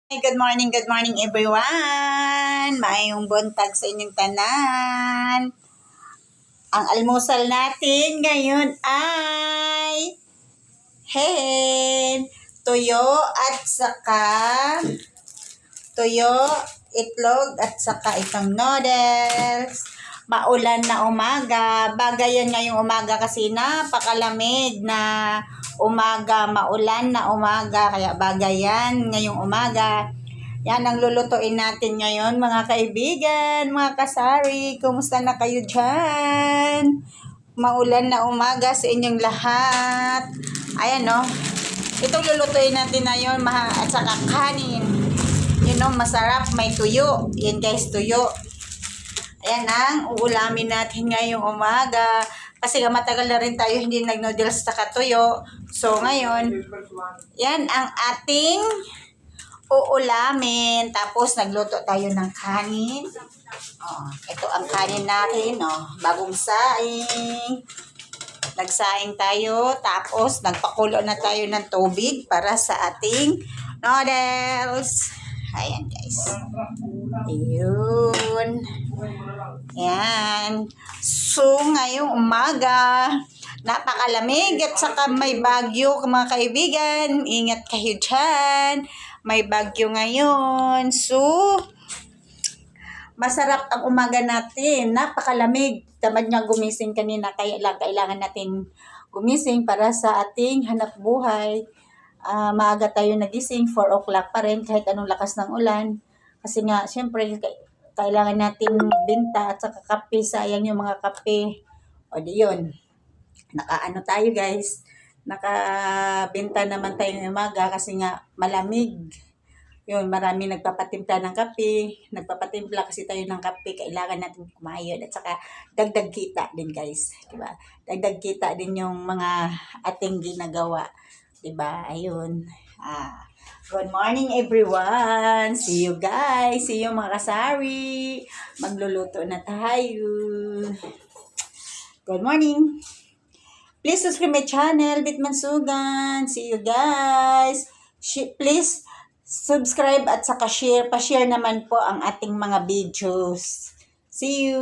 Good morning everyone. Maayong buntag sa inyong tanan. Ang almusal natin ngayon ay tuyo at saka itlog at saka itong noodles. Maulan na umaga. Bagay yan ngayong umaga kasi napakalamig na umaga. Maulan na umaga. Kaya bagay yan ngayong umaga. Yan ang lulutuin natin ngayon mga kaibigan, mga kasari. Kumusta na kayo dyan? Maulan na umaga sa inyong lahat. Ayan no. Itong lulutuin natin ngayon at saka kanin. Masarap, may tuyo. Yan guys, tuyo. Ayan ang uulamin natin ngayong umaga. Kasi matagal na rin tayo hindi nag-noodles sa tuyo. So ngayon, yan ang ating uulamin. Tapos nagluto tayo ng kanin. Ito ang kanin natin. Bagong saing. Nagsaing tayo. Tapos nagpakulo na tayo ng tubig para sa ating noodles. Ayan guys. Ayun. Yan. So, ngayong umaga, napakalamig at saka may bagyo mga kaibigan. Ingat kayo dyan. May bagyo ngayon. So, masarap ang umaga natin. Napakalamig. Tamad nga gumising kanina. Kaya kailangan natin gumising para sa ating hanap buhay. Maaga tayo nagising, 4 o'clock pa rin kahit anong lakas ng ulan. Kasi nga, syempre, kailangan natin binta at saka kape. Sayang yung mga kape. O di yun. Nakaano tayo guys. Nakabenta naman tayo ng umaga kasi nga malamig. Yun, marami nagpapatimpla ng kape. Nagpapatimpla kasi tayo ng kape. Kailangan natin kumayon. At saka dagdag kita din guys. Diba? Dagdag kita din yung mga ating ginagawa. Diba? Ayun. Good morning everyone. See you guys. See you mga kasari. Magluluto na tayo. Good morning. Please subscribe my channel, Bitmansugan. See you guys. Please subscribe at saka share. Pa-share naman po ang ating mga videos. See you.